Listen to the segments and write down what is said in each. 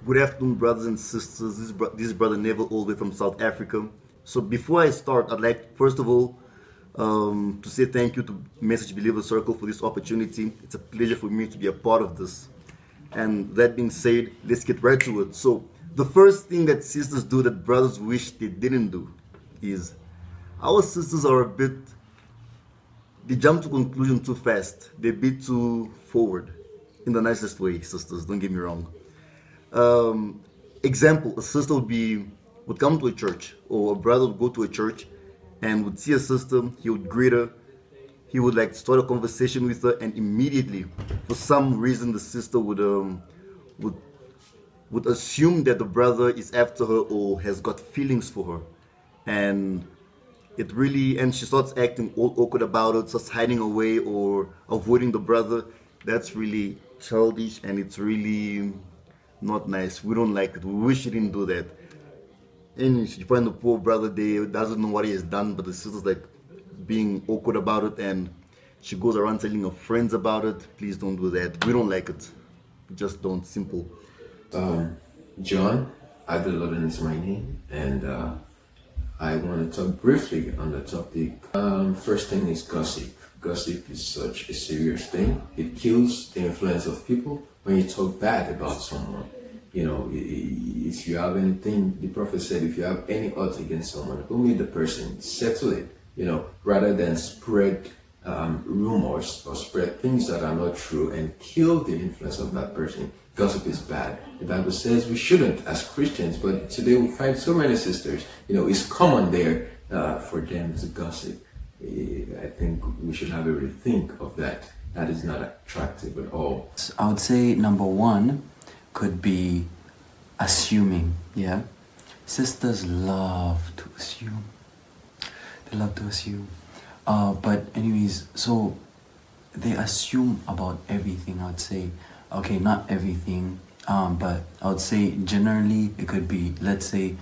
Good afternoon, brothers and sisters. This is Brother Neville, all the way from South Africa. So, before I start, I'd like, first of all, to say thank you to Message Believer Circle for this opportunity. It's a pleasure for me to be a part of this. And that being said, let's get right to it. So, the first thing that sisters do that brothers wish they didn't do is our sisters are a bit, they jump to conclusion too fast. They're a bit too forward. In the nicest way, sisters, don't get me wrong. Example, a sister would come to a church, or a brother would go to a church and would see a sister. He would greet her, he would like start a conversation with her, and immediately, for some reason, the sister would would assume that the brother is after her or has got feelings for her. And and she starts acting all awkward about it, starts hiding away or avoiding the brother. That's really childish, and it's really not nice. We don't like it. We wish he didn't do that. And you find the poor brother there doesn't know what he has done, but the sister's like being awkward about it, and she goes around telling her friends about it. Please don't do that. We don't like it. We just don't. Simple. John, I believe is my name, and I want to talk briefly on the topic. First thing is gossip. Gossip is such a serious thing. It kills the influence of people when you talk bad about someone. You know, if you have anything, the prophet said, if you have any ought against someone, go meet the person, settle it, you know, rather than spread rumors or spread things that are not true and kill the influence of that person. Gossip is bad. The Bible says we shouldn't as Christians, but today we find so many sisters, you know, it's common there for them to gossip. I think we should have a rethink of that. That is not attractive at all. I would say number one could be assuming. Yeah, sisters love to assume. They love to assume. But anyways, so they assume about everything. I would say, okay, not everything, but I would say generally it could be, let's say,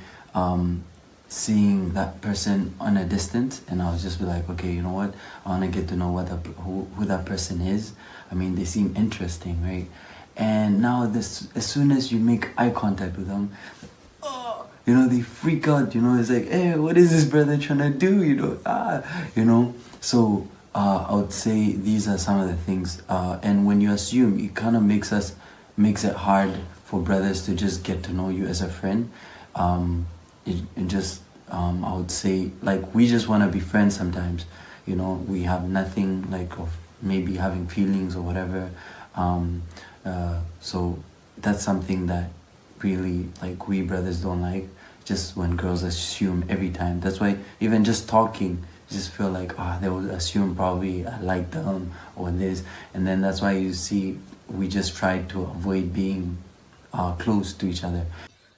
seeing that person on a distance, and I'll just be like, okay, you know what? I want to get to know who that person is. I mean, they seem interesting, right? And now as soon as you make eye contact with them, oh, you know, they freak out. You know, it's like, hey, what is this brother trying to do? You know. So I would say these are some of the things. And when you assume, it kind of makes it hard for brothers to just get to know you as a friend. I would say, like, we just want to be friends sometimes. You know, we have nothing like of maybe having feelings or whatever. So that's something that really, like, we brothers don't like. Just when girls assume every time. That's why even just talking, just feel like, they will assume probably I like them or this. And then that's why you see we just try to avoid being close to each other.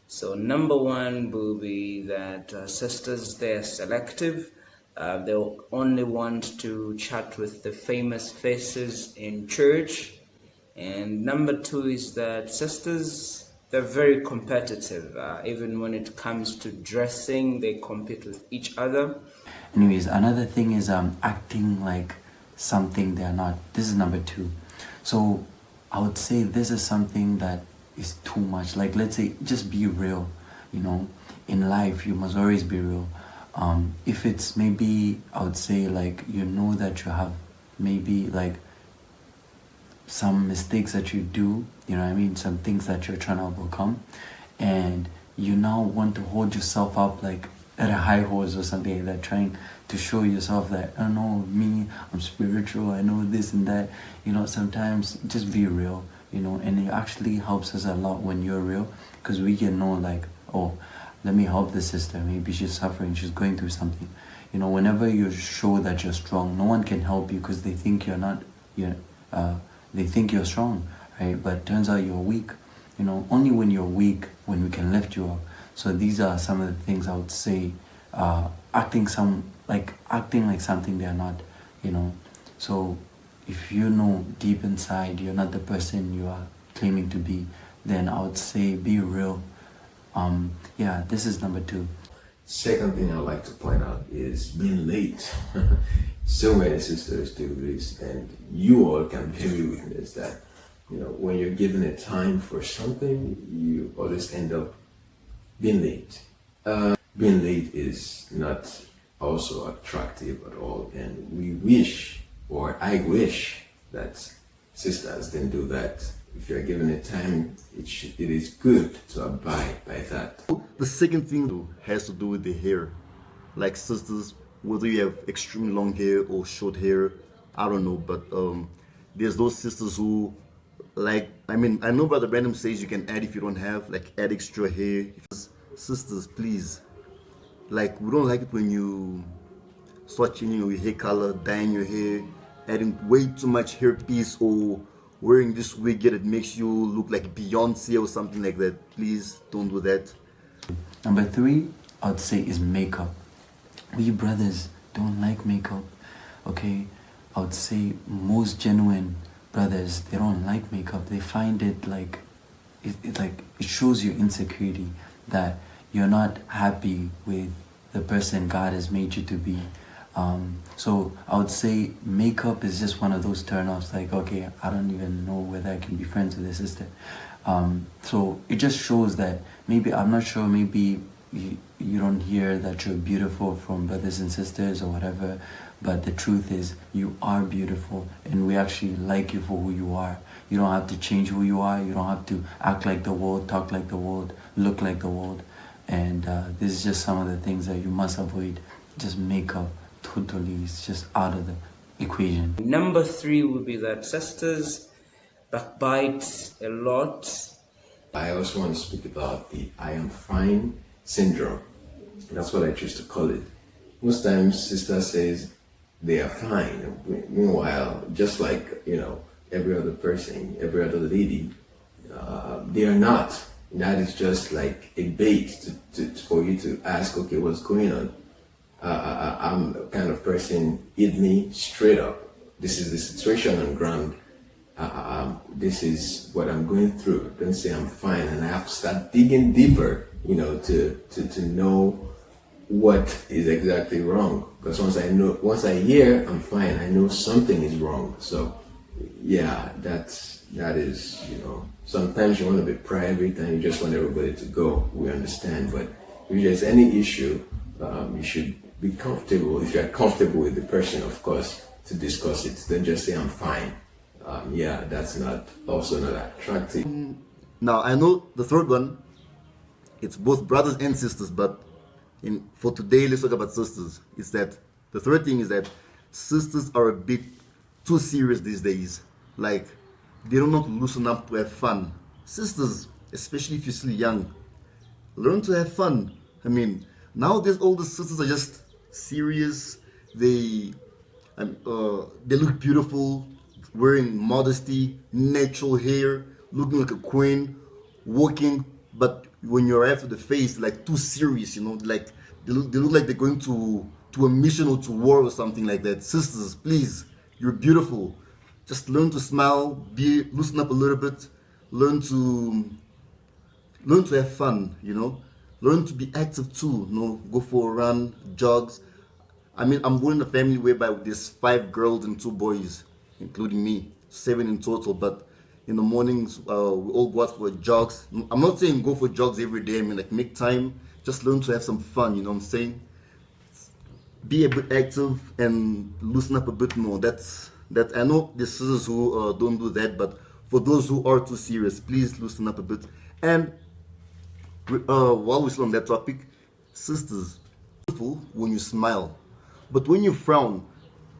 So number one will be that sisters, they're selective. They'll only want to chat with the famous faces in church. And number two is that sisters, they're very competitive. Even when it comes to dressing, they compete with each other. Anyways, another thing is acting like something they're not. This is number two. So I would say this is something that is too much. Like, let's say, just be real. You know, in life you must always be real. If it's maybe, I would say, like, you know that you have maybe like some mistakes that you do, you know what I mean, some things that you're trying to overcome, and you now want to hold yourself up like at a high horse or something like that, trying to show yourself that, I don't know, me, I'm spiritual, I know this and that. You know, sometimes just be real, you know, and it actually helps us a lot when you're real, because we can know, like, oh, let me help this sister, maybe she's suffering, she's going through something. You know, whenever you show that you're strong, no one can help you because they think you're not, they think you're strong, right? But turns out you're weak. You know, only when you're weak, when we can lift you up. So these are some of the things I would say, acting like something they're not, you know. So if you know deep inside you're not the person you are claiming to be, then I would say be real. Yeah, this is number two. Second thing I'd like to point out is being late. So many sisters do this, and you all can very witness that. when you're given a time for something, you always end up being late. Being late is not also attractive at all, and we wish, or I wish, that sisters didn't do that. If you're given a time, it is good to abide by that. The second thing has to do with the hair. Like sisters, whether you have extremely long hair or short hair, I don't know, but there's those sisters who, like, I mean, I know Brother Brandon says you can add if you don't have, like, add extra hair. Sisters, please, like, we don't like it when you start changing your hair color, dyeing your hair, adding way too much hair piece, or wearing this wig that makes you look like Beyonce or something like that. Please don't do that. Number 3, I would say, is makeup. We brothers don't like makeup, okay? I would say most genuine brothers, they don't like makeup. They find it like, it shows your insecurity, that you're not happy with the person God has made you to be. So I would say makeup is just one of those turn-offs, like, okay, I don't even know whether I can be friends with a sister. So it just shows that maybe, I'm not sure, maybe you don't hear that you're beautiful from brothers and sisters or whatever, but the truth is you are beautiful, and we actually like you for who you are. You don't have to change who you are. You don't have to act like the world, talk like the world, look like the world. And this is just some of the things that you must avoid. Just makeup, totally, it's just out of the equation. Number 3 would be that sisters backbite a lot. I also want to speak about the I am fine syndrome. That's what I choose to call it. Most times sister says they are fine. Meanwhile, just like, every other person, every other lady, they are not. That is just like a bait for you to ask, okay, what's going on? I'm the kind of person, hit me straight up. This is the situation on ground. This is what I'm going through. Don't say I'm fine, and I have to start digging deeper, to know what is exactly wrong. Because once I hear I'm fine, I know something is wrong. So yeah, that is, sometimes you want to be private and you just want everybody to go. We understand, but if there's any issue, you should be comfortable. If you're comfortable with the person, of course, to discuss it. Don't just say I'm fine. That's also not attractive. Now, I know the third one, it's both brothers and sisters, but for today, let's talk about sisters. It's that the third thing is that sisters are a bit too serious these days. Like, they don't know to loosen up to have fun. Sisters, especially if you're still young, learn to have fun. I mean, nowadays all the sisters are just serious. They look beautiful, wearing modesty, natural hair, looking like a queen, walking. But when you're after the face, like too serious, like they look like they're going to a mission or to war or something like that. Sisters, please, you're beautiful. Just learn to smile, loosen up a little bit, learn to have fun, learn to be active too, go for a run, jogs. I mean, I'm born in a family whereby there's 5 girls and 2 boys, including me, 7 in total. But in the mornings, we all go out for jogs. I'm not saying go for jogs every day. I mean, like, make time, just learn to have some fun. You know what I'm saying? Be a bit active and loosen up a bit more. That I know there's sisters who don't do that, but for those who are too serious, please loosen up a bit. And while we're still on that topic, sisters, beautiful when you smile, but when you frown,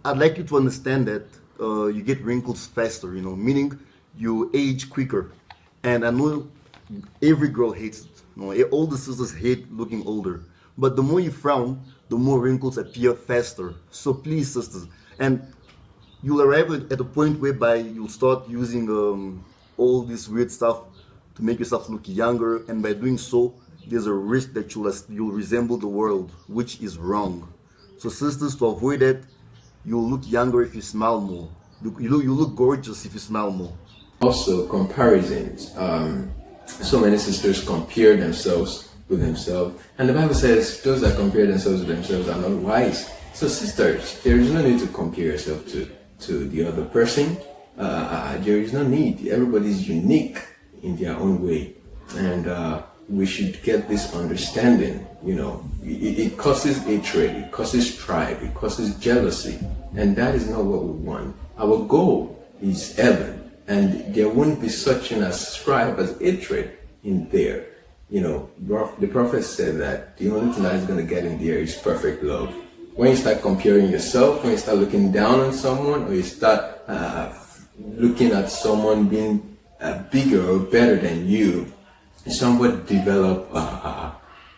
I'd like you to understand that you get wrinkles faster. Meaning you age quicker. And I know every girl hates it. All the sisters hate looking older. But the more you frown, the more wrinkles appear faster. So please, sisters, and you'll arrive at a point whereby you'll start using all this weird stuff to make yourself look younger, and by doing so, there's a risk that you'll resemble the world, which is wrong. So sisters, to avoid that, you'll look younger if you smile more. You look gorgeous if you smile more. Also, comparisons. So many sisters compare themselves with themselves, and the Bible says those that compare themselves with themselves are not wise. So sisters, there is no need to compare yourself to the other person. There is no need. Everybody's unique in their own way, and we should get this understanding. It causes hatred, it causes strife, it causes jealousy, and that is not what we want. Our goal is heaven, and there won't be such thing as strife, as hatred in there. The prophet said that the only thing that is going to get in there is perfect love. When you start comparing yourself, when you start looking down on someone, or you start looking at someone being bigger or better than you, somewhat develop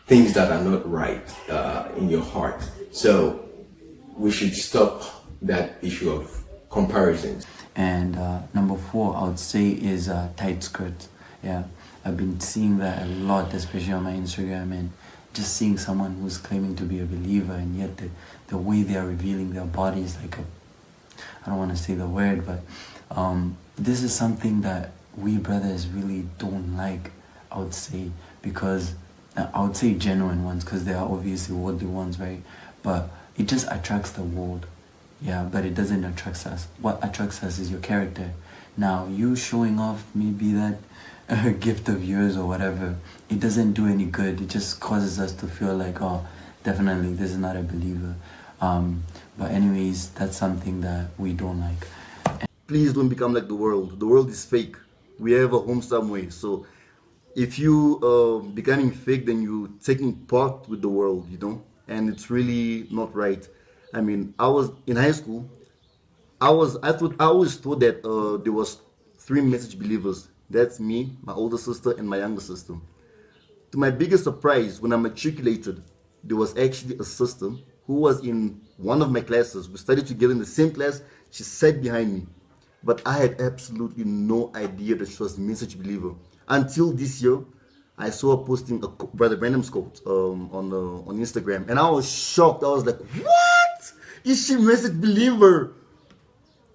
things that are not right in your heart. So we should stop that issue of comparisons. And number 4, I would say, is tight skirts. Yeah, I've been seeing that a lot, especially on my Instagram, and just seeing someone who's claiming to be a believer, and yet the way they are revealing their bodies, like I don't want to say the word, but this is something that we brothers really don't like, I would say, because I would say genuine ones, because there are obviously worldly ones, right? But it just attracts the world. Yeah, but it doesn't attract us. What attracts us is your character. Now, you showing off maybe that gift of yours or whatever, it doesn't do any good. It just causes us to feel like, oh, definitely this is not a believer. But anyways, that's something that we don't like. Please don't become like the world. The world is fake. We have a home somewhere. So if you becoming fake, then you taking part with the world, and it's really not right. I mean, I was in high school. I always thought that there was 3 message believers. That's me, my older sister, and my younger sister. To my biggest surprise, when I matriculated, there was actually a sister who was in one of my classes. We studied together in the same class. She sat behind me. But I had absolutely no idea that she was a message believer. Until this year, I saw her posting a Brother Branham's quote on Instagram. And I was shocked. I was like, what? Is she a message believer?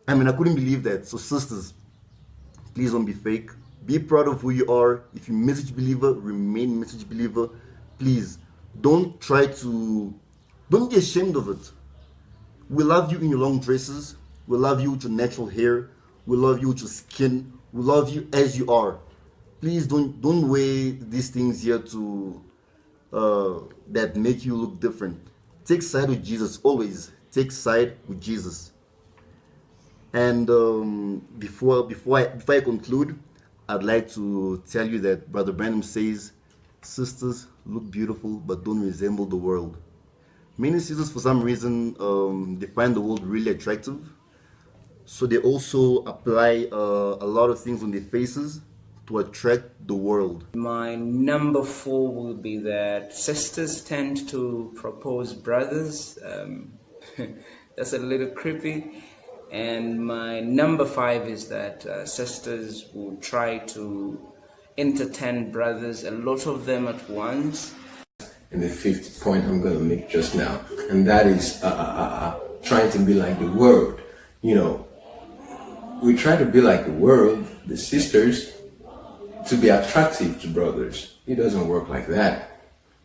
I mean, I couldn't believe that. So sisters, please don't be fake. Be proud of who you are. If you're a message believer, remain a message believer. Please, don't be ashamed of it. We love you in your long dresses. We love you with your natural hair. We love you with your skin. We love you as you are. Please don't wear these things here to that make you look different. Take side with Jesus. Always take side with Jesus. And before I conclude, I'd like to tell you that Brother Branham says, sisters, look beautiful, but don't resemble the world. Many sisters, for some reason, they find the world really attractive. So they also apply a lot of things on their faces to attract the world. My number 4 will be that sisters tend to propose brothers. That's a little creepy. And my number 5 is that sisters will try to entertain brothers, a lot of them at once. And the 5th point I'm going to make just now, and that is trying to be like the world. We try to be like the world, the sisters, to be attractive to brothers. It doesn't work like that.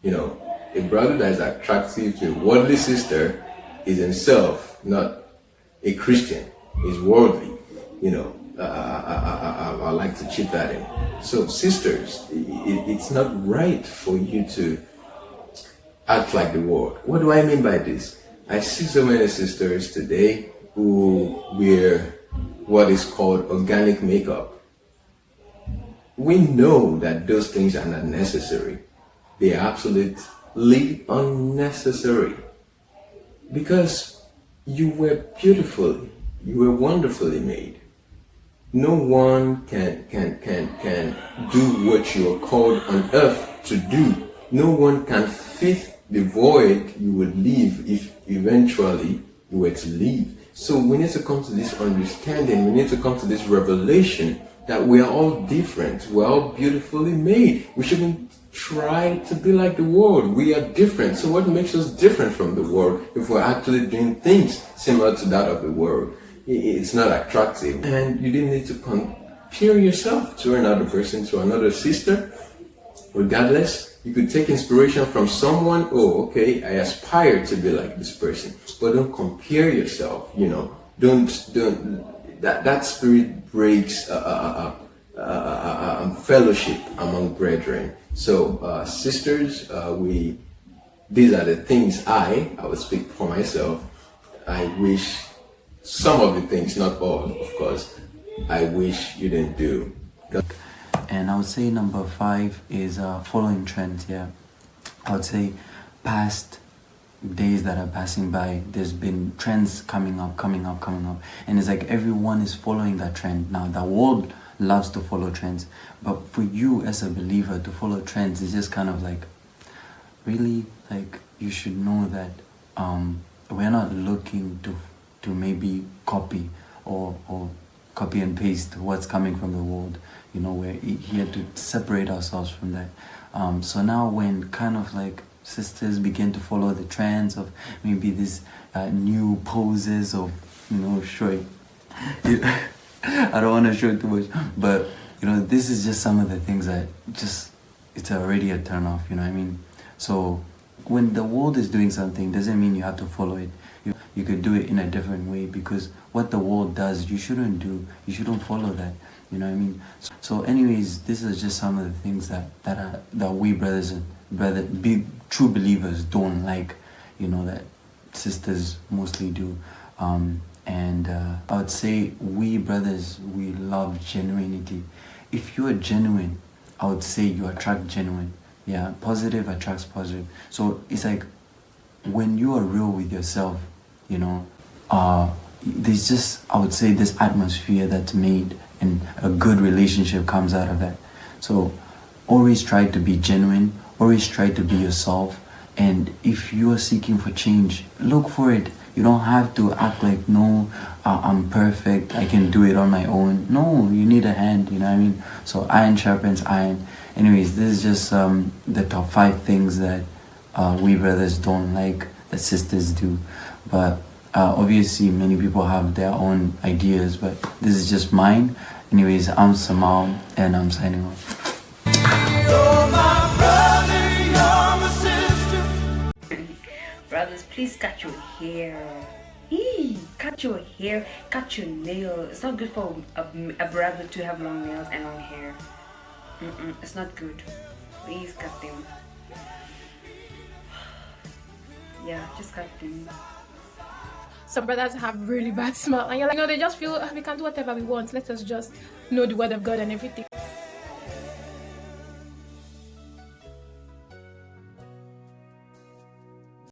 A brother that is attractive to a worldly sister is himself not a Christian, is worldly. I like to chip that in. So sisters, it's not right for you to act like the world. What do I mean by this? I see so many sisters today who wear what is called organic makeup. We know that those things are not necessary. They are absolutely unnecessary. Because you were beautifully, you were wonderfully made. No one can do what you are called on earth to do. No one can fill the void you would leave if eventually you were to leave. So we need to come to this understanding, we need to come to this revelation that we are all different, we're all beautifully made. We shouldn't try to be like the world. We are different. So what makes us different from the world if we're actually doing things similar to that of the world? It's not attractive. And you didn't need to compare yourself to another person, to another sister. Regardless, you could take inspiration from someone. Oh, okay, I aspire to be like this person. But don't compare yourself, Don't that spirit breaks fellowship among brethren. So sisters, these are the things I would speak for myself. I wish some of the things, not all, of course, I wish you didn't do. And I would say number 5 is following trends. Yeah, I would say past days that are passing by, there's been trends coming up, and it's like everyone is following that trend. Now the world loves to follow trends, but for you as a believer to follow trends is just kind of like, really, like, you should know that we're not looking to maybe copy or copy and paste what's coming from the world. You know, we're here to separate ourselves from that. So now when kind of like sisters begin to follow the trends of maybe these new poses of, you know, showing I don't want to show too much, but you know, this is just some of the things that just, it's already a turn off, you know what I mean? So when the world is doing something doesn't mean you have to follow it. You could do it in a different way, because what the world does you shouldn't do, you shouldn't follow that, you know what I mean? So anyways, this is just some of the things that we true believers don't like, you know, that sisters mostly do. And I would say we brothers, we love genuinity. If you are genuine, I would say you attract genuine. Yeah, positive attracts positive. So it's like when you are real with yourself, you know, there's just, I would say, this atmosphere that's made, and a good relationship comes out of that. So always try to be genuine, always try to be yourself, and if you are seeking for change, look for it. You don't have to act like, no, I'm perfect, I can do it on my own. No, you need a hand, you know what I mean? So iron sharpens iron. Anyways, this is just the top 5 things that we brothers don't like that sisters do. But obviously many people have their own ideas, but this is just mine. Anyways, I'm Samal, and I'm signing off. Brothers, please cut your hair. Eee, cut your hair, cut your nails. It's not good for a brother to have long nails and long hair. It's not good. Please cut them. Yeah, just cut them. Some brothers have really bad smell, and you're like, no, they just feel we can do whatever we want. Let us just know the word of God and everything.